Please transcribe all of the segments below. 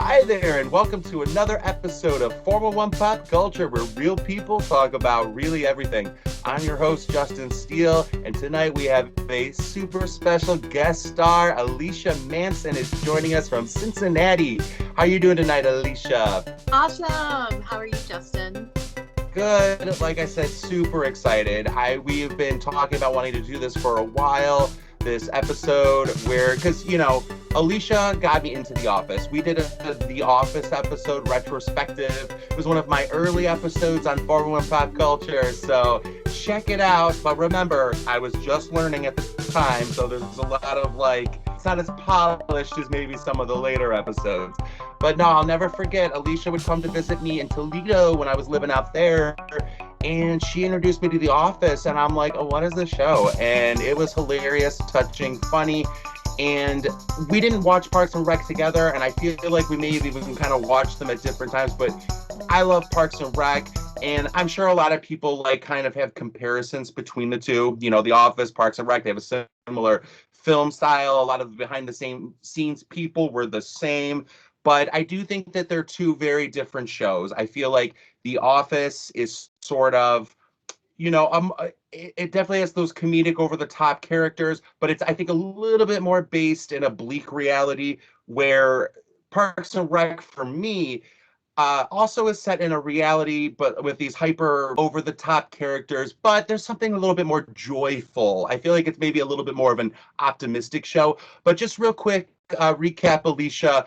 Hi there, and welcome to another episode of 411 Pop Culture, where real people talk about really everything. I'm your host, Justin Steele, and tonight we have a super special guest star. Alicia Manson is joining us from Cincinnati. How are you doing tonight, Alicia? Awesome. How are you, Justin? Good. Like I said, super excited. We've been talking about wanting to do this for a while. This episode because Alicia got me into The Office. We did a The Office episode retrospective. It was one of my early episodes on 411 Pop Culture, so check it out. But remember, I was just learning at the time, so there's a lot of it's not as polished as maybe some of the later episodes. But no, I'll never forget, Alicia would come to visit me in Toledo when I was living out there, and she introduced me to The Office, and I'm like, oh, what is this show? And it was hilarious, touching, funny, and we didn't watch Parks and Rec together, and I feel like we maybe even kind of watched them at different times, but I love Parks and Rec, and I'm sure a lot of people kind of have comparisons between the two. The Office, Parks and Rec, they have a similar film style. A lot of the behind the scenes people were the same, but I do think that they're two very different shows. I feel like The Office is sort of, it definitely has those comedic over the top characters, but it's, I think, a little bit more based in a bleak reality, where Parks and Rec for me also is set in a reality, but with these hyper over the top characters. But there's something a little bit more joyful. I feel like it's maybe a little bit more of an optimistic show. But just real quick, recap, Alicia.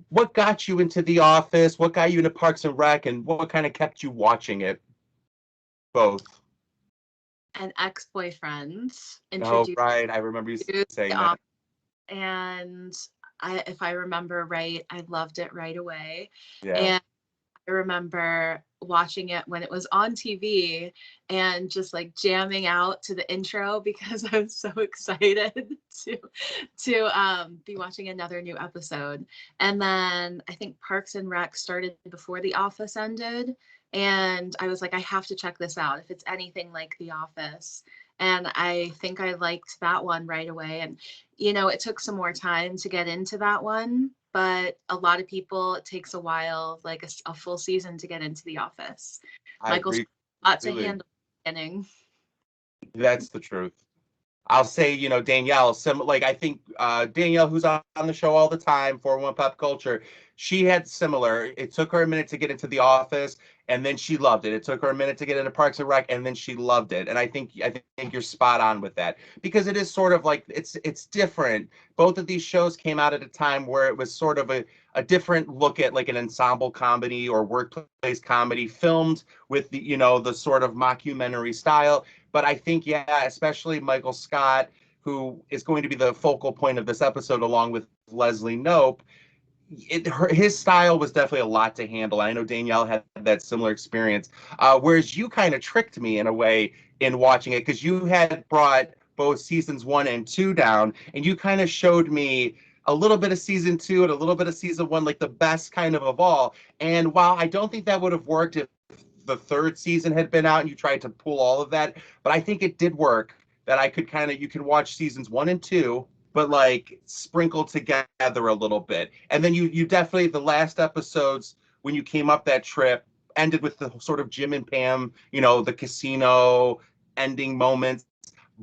What got you into The Office? What got you into Parks and Rec? And what kind of kept you watching it? Both. An ex-boyfriend Oh, introduced right. I remember you me to the saying that. office, and if I remember right, I loved it right away. Yeah. And I remember watching it when it was on TV and just like jamming out to the intro because I was so excited to be watching another new episode. And then I think Parks and Rec started before The Office ended, and I was like, I have to check this out if it's anything like The Office. And I think I liked that one right away. And it took some more time to get into that one, but a lot of people, it takes a while, like a full season to get into The Office. I Michael's agree a lot to completely. handle at the beginning. That's the truth. I'll say, Danielle, I think Danielle, who's on the show all the time for One Pop Culture, she had similar. It took her a minute to get into The Office, and then she loved it. It took her a minute to get into Parks and Rec, and then she loved it. And I think you're spot on with that, because it is sort of like it's different. Both of these shows came out at a time where it was sort of a different look at like an ensemble comedy or workplace comedy filmed with the sort of mockumentary style. But I think, yeah, especially Michael Scott, who is going to be the focal point of this episode, along with Leslie Knope, his style was definitely a lot to handle. I know Danielle had that similar experience, whereas you kind of tricked me in a way in watching it, because you had brought both seasons 1 and 2 down, and you kind of showed me a little bit of season 2 and a little bit of season 1, like the best kind of all. And while I don't think that would have worked if the third season had been out and you tried to pull all of that, but I think it did work. That I could you can watch seasons 1 and 2, but like sprinkled together a little bit. And then you definitely, the last episodes when you came up that trip ended with the sort of Jim and Pam, the casino ending moments.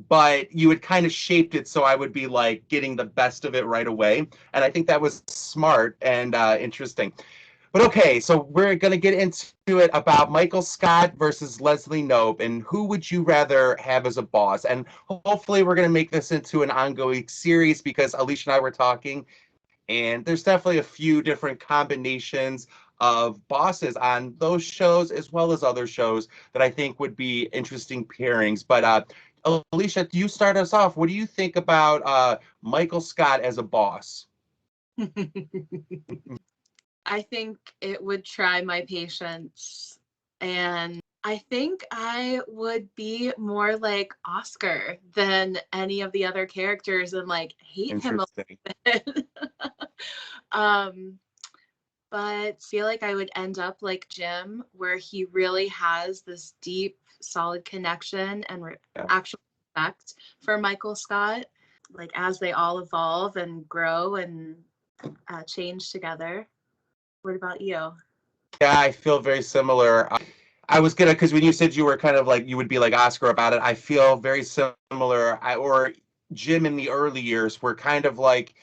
But you had kind of shaped it so I would be like getting the best of it right away. And I think that was smart and interesting. But okay, so we're going to get into it about Michael Scott versus Leslie Knope, and who would you rather have as a boss? And hopefully we're going to make this into an ongoing series, because Alicia and I were talking, and there's definitely a few different combinations of bosses on those shows as well as other shows that I think would be interesting pairings. But Alicia, you start us off. What do you think about Michael Scott as a boss? I think it would try my patience. And I think I would be more like Oscar than any of the other characters and like hate him a Interesting. bit. um, but feel like I would end up like Jim, where he really has this deep, solid connection and Yeah. actual respect for Michael Scott. Like as they all evolve and grow and change together. What about you? Yeah, I feel very similar. I was gonna, because when you said you were kind of like, you would be like Oscar about it, I feel very similar. Or Jim in the early years were kind of like,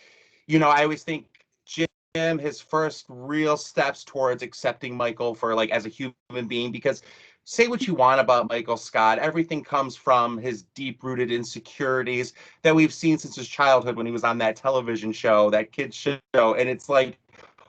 I always think Jim, his first real steps towards accepting Michael for like as a human being, because say what you want about Michael Scott, everything comes from his deep-rooted insecurities that we've seen since his childhood when he was on that television show, that kids show, and it's like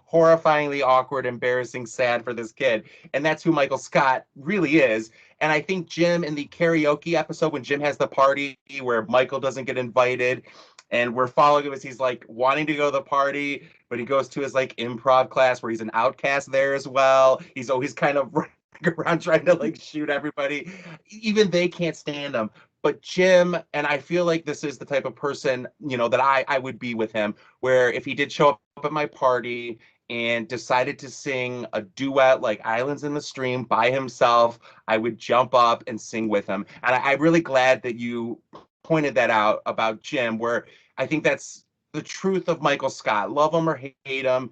horrifyingly awkward, embarrassing, sad for this kid. And that's who Michael Scott really is. And I think Jim in the karaoke episode, when Jim has the party where Michael doesn't get invited, and we're following him as he's like wanting to go to the party, but he goes to his like improv class where he's an outcast there as well. He's always kind of running around trying to like shoot everybody. Even they can't stand him. But Jim, and I feel like this is the type of person, that I would be with him, where if he did show up at my party and decided to sing a duet like Islands in the Stream by himself, I would jump up and sing with him. And I'm really glad that you pointed that out about Jim, where I think that's the truth of Michael Scott. Love him or hate him,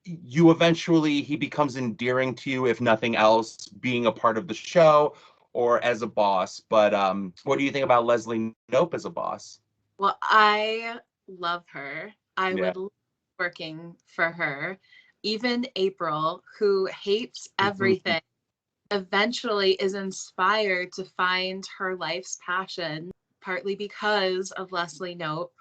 he becomes endearing to you, if nothing else, being a part of the show or as a boss. But what do you think about Leslie Knope as a boss? Well, I love her. I Yeah. would love working for her. Even April, who hates everything, eventually is inspired to find her life's passion, partly because of Leslie Knope.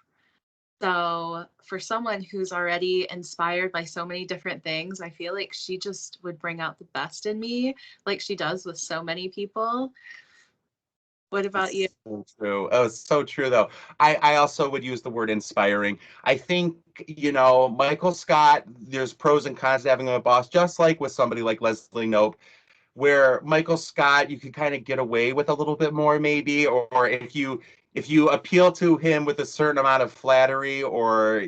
So for someone who's already inspired by so many different things, I feel like she just would bring out the best in me, like she does with so many people. What about you? So true. Oh, it's so true, though. I also would use the word inspiring. I think, Michael Scott, there's pros and cons to having him a boss, just like with somebody like Leslie Knope, where Michael Scott, you could kind of get away with a little bit more, maybe, or if you appeal to him with a certain amount of flattery, or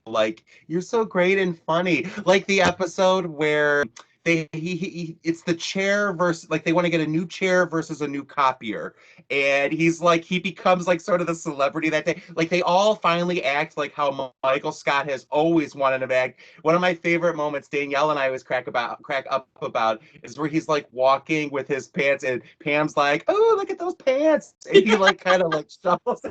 like, you're so great and funny, like the episode where it's the chair versus, like, they want to get a new chair versus a new copier, and he's like, he becomes like sort of the celebrity that day. Like, they all finally act like how Michael Scott has always wanted to act. One of my favorite moments Danielle and I always crack up about is where he's like walking with his pants, and Pam's like, "Oh, look at those pants," and he like kind of like shovels.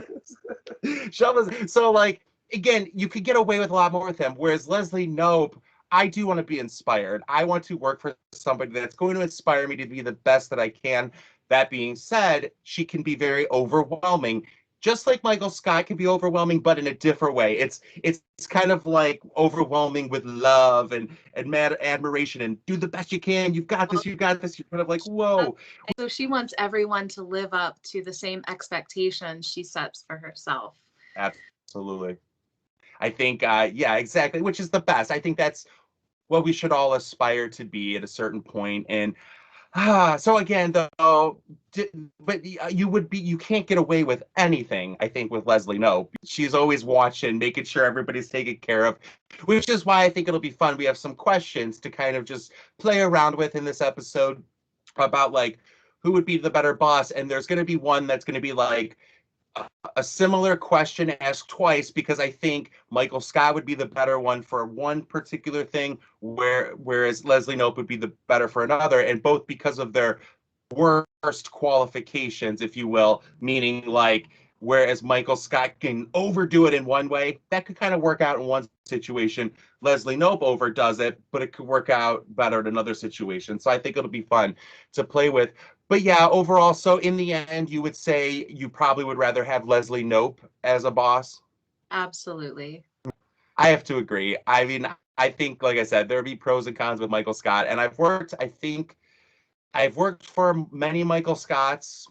So like, again, you could get away with a lot more with him. Whereas Leslie Knope, I do want to be inspired. I want to work for somebody that's going to inspire me to be the best that I can. That being said, she can be very overwhelming, just like Michael Scott can be overwhelming, but in a different way. It's kind of like overwhelming with love and mad admiration and do the best you can. You've got this. You got this. You're kind of like, whoa. So she wants everyone to live up to the same expectations she sets for herself. Absolutely. I think, yeah, exactly, which is the best. I think that's what we should all aspire to be at a certain point. And so again, though, but you can't get away with anything, I think, with Leslie Knope. She's always watching, making sure everybody's taken care of, which is why I think it'll be fun. We have some questions to kind of just play around with in this episode about like who would be the better boss. And there's going to be one that's going to be like a similar question asked twice, because I think Michael Scott would be the better one for one particular thing, whereas Leslie Knope would be the better for another, and both because of their worst qualifications, if you will, meaning like, whereas Michael Scott can overdo it in one way, that could kind of work out in one situation. Leslie Knope overdoes it, but it could work out better in another situation. So I think it'll be fun to play with. But yeah, overall, so in the end, you would say you probably would rather have Leslie Knope as a boss? Absolutely. I have to agree. I mean, I think, like I said, there'd be pros and cons with Michael Scott. And I've worked for many Michael Scotts.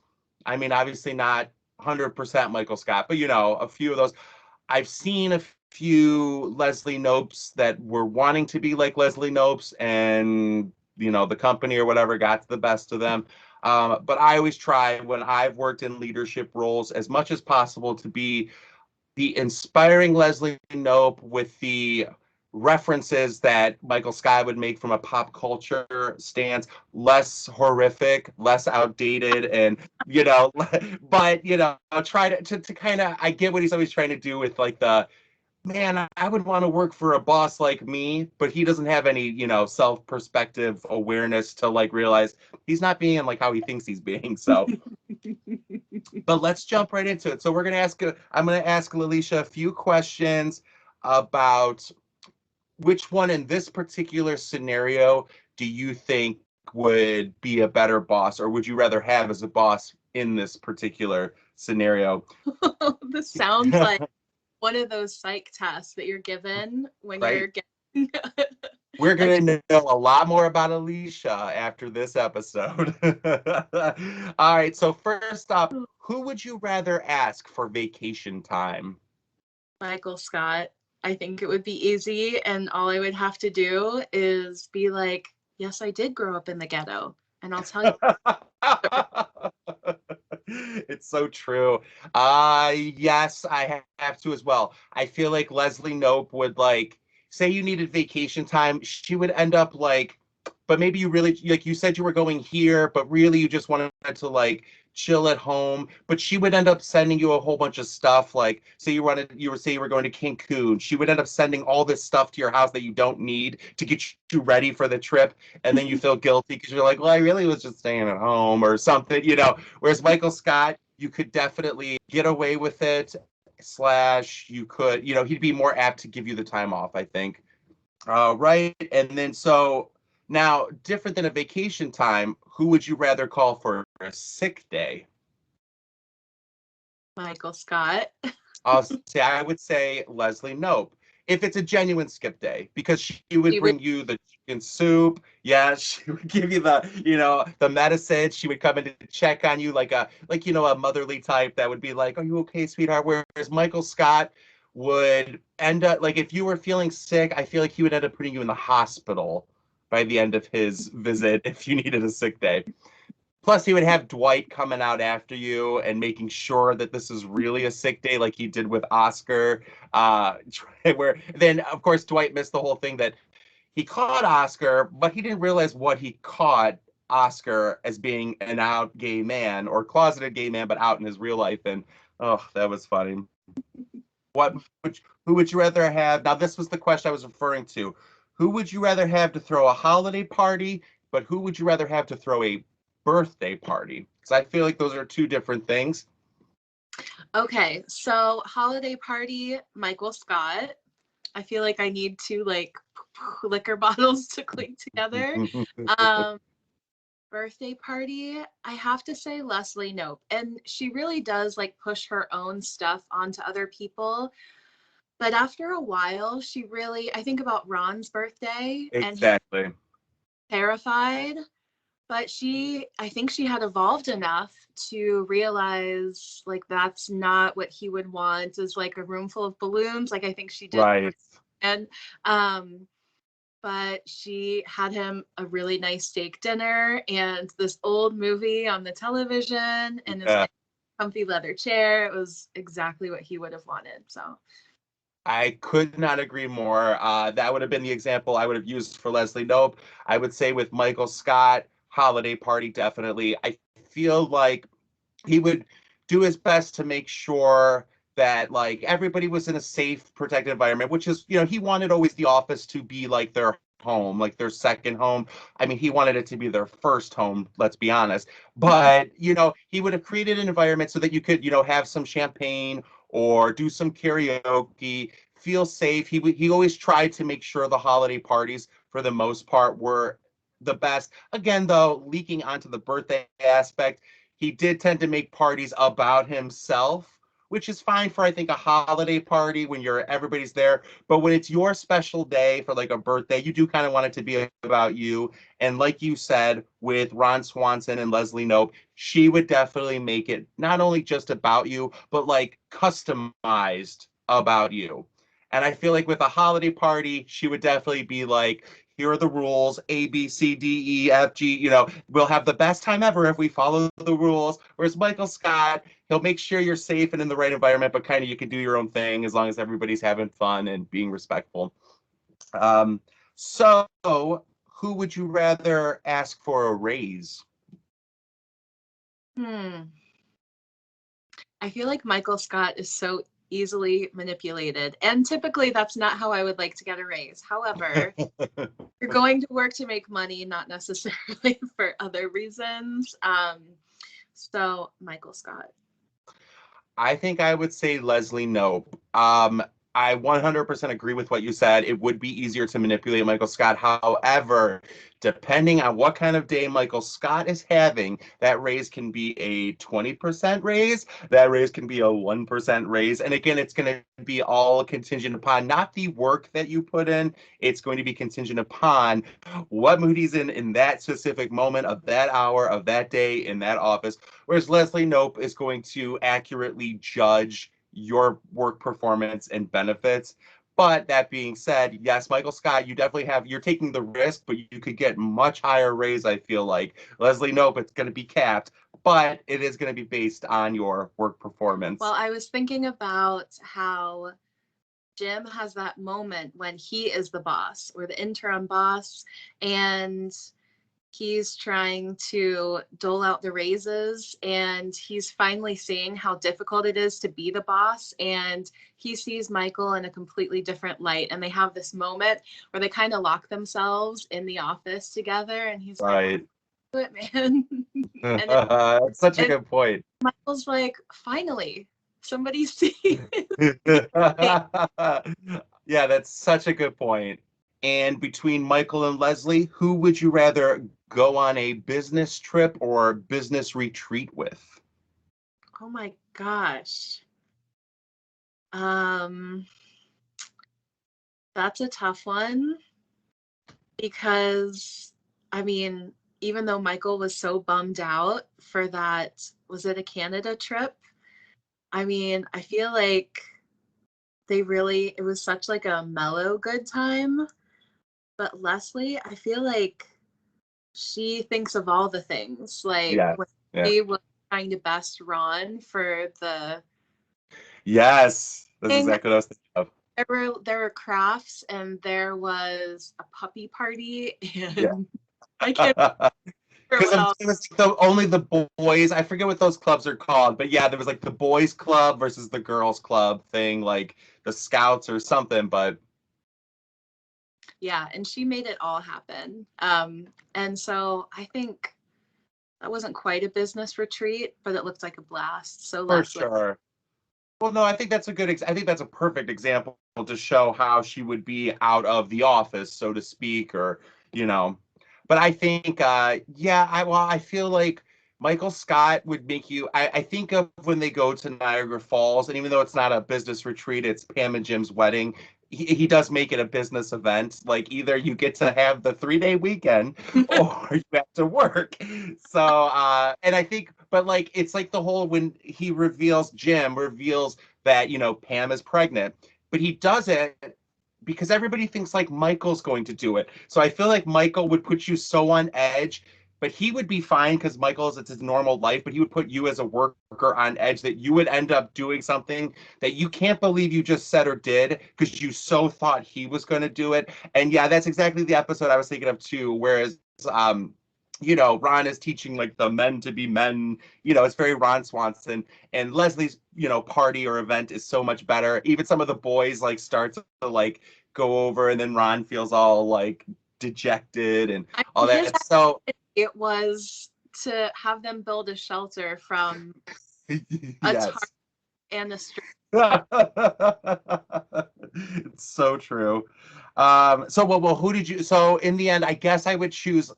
I mean, obviously not 100% Michael Scott, but a few of those. I've seen a few Leslie Nopes that were wanting to be like Leslie Nopes, and the company or whatever got to the best of them. But I always try, when I've worked in leadership roles, as much as possible to be the inspiring Leslie Knope with the references that Michael Scott would make from a pop culture stance, less horrific, less outdated, and but I'll try to kind of, I get what he's always trying to do with like man, I would want to work for a boss like me, but he doesn't have any, self-perspective awareness to like realize he's not being like how he thinks he's being. So, but let's jump right into it. So I'm gonna ask Alicia a few questions about which one in this particular scenario do you think would be a better boss, or would you rather have as a boss in this particular scenario? This sounds like one of those psych tests that you're given when Right? you're getting We're like, going to know a lot more about Alicia after this episode. All right, so first up, who would you rather ask for vacation time? Michael Scott. I think it would be easy, and all I would have to do is be like, yes, I did grow up in the ghetto, and I'll tell you. It's so true. Yes, I have to as well. I feel like Leslie Knope would like say you needed vacation time. She would end up like, but maybe you really like you said you were going here, but really you just wanted to like chill at home. But she would end up sending you a whole bunch of stuff. Like, say you were going to Cancun. She would end up sending all this stuff to your house that you don't need to get you ready for the trip, and then you feel guilty because you're like, well, I really was just staying at home or something. Whereas Michael Scott, you could definitely get away with it. Slash, you could, he'd be more apt to give you the time off, I think. Right. And then so now, different than a vacation time, who would you rather call for a sick day? Michael Scott. I would say Leslie Knope. If it's a genuine skip day, because she would She would bring you the chicken soup. Yeah, she would give you the medicine. She would come in to check on you a motherly type that would be like, "Are you okay, sweetheart?" Whereas Michael Scott would end up like if you were feeling sick, I feel like he would end up putting you in the hospital by the end of his visit if you needed a sick day. Plus, he would have Dwight coming out after you and making sure that this is really a sick day, like he did with Oscar. Uh, where then, of course, Dwight missed the whole thing that he caught Oscar, but he didn't realize what he caught Oscar as being an out gay man or closeted gay man, but out in his real life. And oh, that was funny. What who would you rather have? Now, this was the question I was referring to. Who would you rather have to throw a holiday party, but who would you rather have to throw a birthday party? Because I feel like those are two different things. Okay, so holiday party, Michael Scott. I feel like I need two like liquor bottles to clink together. Um, Birthday party, I have to say Leslie Knope. And she really does like push her own stuff onto other people. But after a while, I think about Ron's birthday and he's Exactly. terrified. But I think she had evolved enough to realize like that's not what he would want is like a room full of balloons. Like I think she did. Right. And um, but she had him a really nice steak dinner and this old movie on the television and this Yeah. like comfy leather chair. It was exactly what he would have wanted. So I could not agree more. That would have been the example I would have used for Leslie Knope. I would say with Michael Scott, holiday party, definitely. I feel like he would do his best to make sure that like everybody was in a safe, protected environment, which is, he wanted always the office to be like their home, like their second home. I mean, he wanted it to be their first home, let's be honest. But, he would have created an environment so that you could, have some champagne or do some karaoke, feel safe. He always tried to make sure the holiday parties for the most part were the best. Again, though, leaking onto the birthday aspect, he did tend to make parties about himself, which is fine for I think a holiday party when everybody's there. But when it's your special day for like a birthday, you do kind of want it to be about you. And like you said, with Ron Swanson and Leslie Knope, she would definitely make it not only just about you, but like customized about you. And I feel like with a holiday party, she would definitely be like, here are the rules, A, B, C, D, E, F, G, we'll have the best time ever if we follow the rules. Whereas Michael Scott, he'll make sure you're safe and in the right environment, but kind of you can do your own thing as long as everybody's having fun and being respectful. So who would you rather ask for a raise? I feel like Michael Scott is so easily manipulated. And typically that's not how I would like to get a raise. However, you're going to work to make money, not necessarily for other reasons. So Michael Scott. I think I would say Leslie Knope. I 100% agree with what you said. It would be easier to manipulate Michael Scott. However, depending on what kind of day Michael Scott is having, that raise can be a 20% raise. That raise can be a 1% raise. And again, it's going to be all contingent upon not the work that you put in. It's going to be contingent upon what mood he's in that specific moment of that hour, of that day, in that office. Whereas Leslie Knope is going to accurately judge your work performance and benefits. But that being said, yes, Michael Scott, you're taking the risk, but you could get much higher raise, I feel like. Leslie Knope, it's going to be capped, but it is going to be based on your work performance. Well, I was thinking about how Jim has that moment when he is the boss or the interim boss, and he's trying to dole out the raises, and he's finally seeing how difficult it is to be the boss, and he sees Michael in a completely different light, and they have this moment where they kind of lock themselves in the office together, and he's right. like, do it, man. That's such a good point. Michael's like, finally, somebody sees. Yeah, that's such a good point. And between Michael and Leslie, who would you rather go on a business trip or business retreat with? Oh my gosh. That's a tough one because, I mean, even though Michael was so bummed out for that, was it a Canada trip? I mean, I feel like it was such like a mellow good time. But Leslie, I feel like she thinks of all the things. Like when she was trying to best Rainn for the Yes, that's exactly what I was thinking of. There were crafts and there was a puppy party and I can't remember Because it was only the boys. I forget what those clubs are called, but yeah, there was like the boys club versus the girls club thing, like the scouts or something. But yeah, and she made it all happen. And so I think that wasn't quite a business retreat, but it looked like a blast. So for sure. Well, no, I think that's I think that's a perfect example to show how she would be out of the office, so to speak, or But I think, I feel like Michael Scott would make you. I think of when they go to Niagara Falls, and even though it's not a business retreat, it's Pam and Jim's wedding. He does make it a business event. Like either you get to have the 3-day weekend or you have to work. So, and I think, but like, it's like the whole when Jim reveals that, Pam is pregnant, but he does it because everybody thinks like Michael's going to do it. So I feel like Michael would put you so on edge, but he would be fine because it's his normal life, but he would put you as a worker on edge that you would end up doing something that you can't believe you just said or did because you so thought he was going to do it. And yeah, that's exactly the episode I was thinking of too. Whereas, Ron is teaching like the men to be men, it's very Ron Swanson, and Leslie's, party or event is so much better. Even some of the boys like start to like go over and then Ron feels all like dejected and all that. So it was to have them build a shelter from a tarp and a string. It's so true. So in the end, I guess I would choose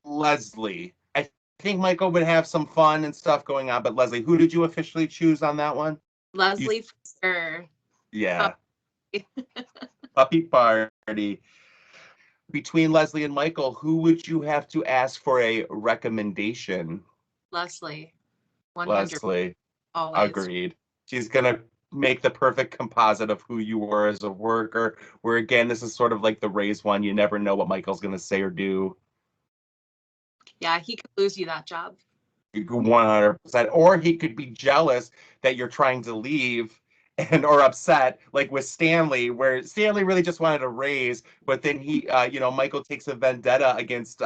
Leslie. I think Michael would have some fun and stuff going on, but Leslie, who did you officially choose on that one? Leslie Fischer. Yeah. Puppy party. Between Leslie and Michael, who would you have to ask for a recommendation? Leslie. 100%. Leslie. Always. Agreed. She's going to make the perfect composite of who you were as a worker, where again, this is sort of like the raise one. You never know what Michael's going to say or do. Yeah, he could lose you that job. 100%. Or he could be jealous that you're trying to leave or upset, like with Stanley, where Stanley really just wanted a raise, but then Michael takes a vendetta against,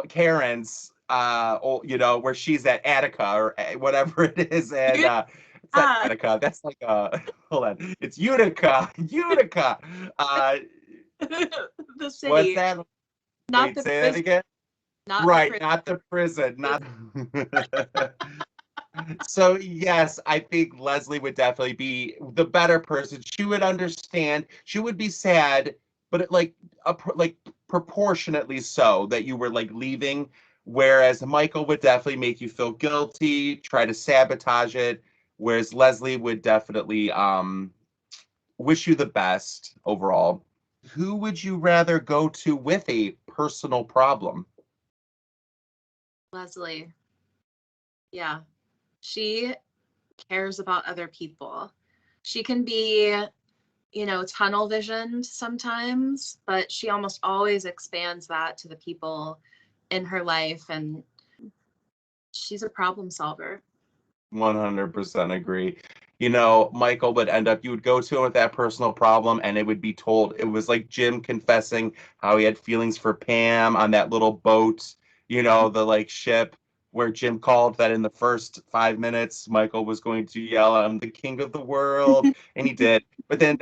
Karen's, where she's at Attica or whatever it is. And It's not Utica. That's like hold on. It's Utica. Utica. The city. What's that? Not Wait, the say that prison. again. Not the Right, prison. not the prison. Not. So yes, I think Leslie would definitely be the better person. She would understand. She would be sad, but like proportionately so that you were like leaving. Whereas Michael would definitely make you feel guilty, try to sabotage it. Whereas Leslie would definitely wish you the best overall. Who would you rather go to with a personal problem? Leslie. Yeah. She cares about other people. She can be, tunnel visioned sometimes, but she almost always expands that to the people in her life, and she's a problem solver. 100% agree. Michael would end up, you would go to him with that personal problem, and it would be told, it was like Jim confessing how he had feelings for Pam on that little boat, the like ship, where Jim called that in the first 5 minutes, Michael was going to yell, "I'm the king of the world," and he did. But then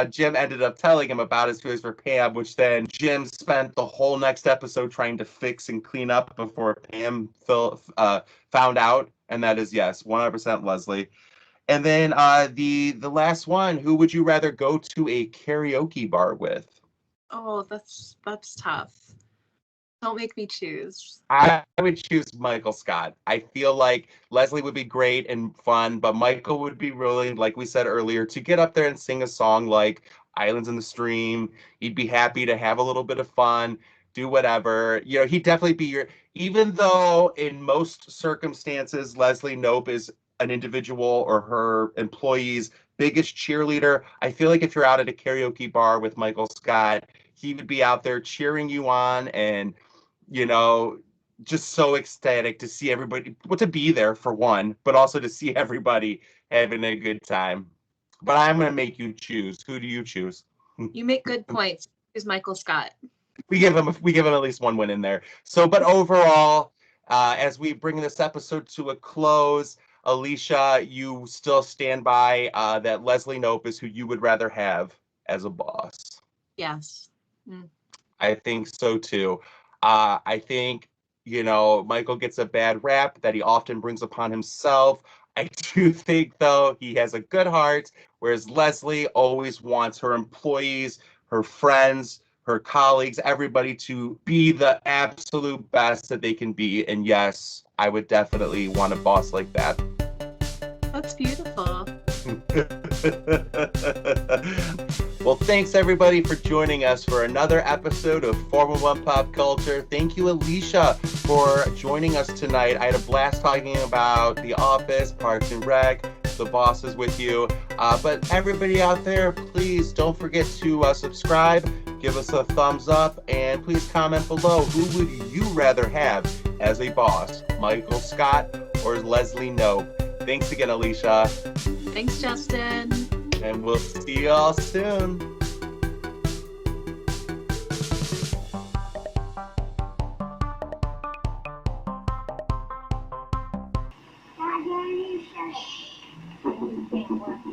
Jim ended up telling him about his feelings for Pam, which then Jim spent the whole next episode trying to fix and clean up before Pam found out. And that is, yes, 100% Leslie. And then the last one, who would you rather go to a karaoke bar with? Oh, that's tough. Don't make me choose. I would choose Michael Scott. I feel like Leslie would be great and fun, but Michael would be really, like we said earlier, to get up there and sing a song like Islands in the Stream. He'd be happy to have a little bit of fun, do whatever. He'd definitely be even though in most circumstances, Leslie Knope is an individual or her employee's biggest cheerleader. I feel like if you're out at a karaoke bar with Michael Scott, he would be out there cheering you on and you know, just so ecstatic to see everybody, well, to be there for one, but also to see everybody having a good time. But I'm going to make you choose. Who do you choose? You make good points. Who's Michael Scott? We give him at least one win in there. So, but overall, as we bring this episode to a close, Alicia, you still stand by that Leslie Knope is who you would rather have as a boss. Yes. I think so too. I think, Michael gets a bad rap that he often brings upon himself. I do think, though, he has a good heart, whereas Leslie always wants her employees, her friends, her colleagues, everybody to be the absolute best that they can be. And yes, I would definitely want a boss like that. That's beautiful. Well, thanks everybody for joining us for another episode of 411 Pop Culture. Thank you, Alicia, for joining us tonight. I had a blast talking about The Office, Parks and Rec, The Bosses with you. But everybody out there, please don't forget to subscribe, give us a thumbs up, and please comment below. Who would you rather have as a boss, Michael Scott or Leslie Knope? Thanks again, Alicia. Thanks, Justin. And we'll see you all soon. Alicia.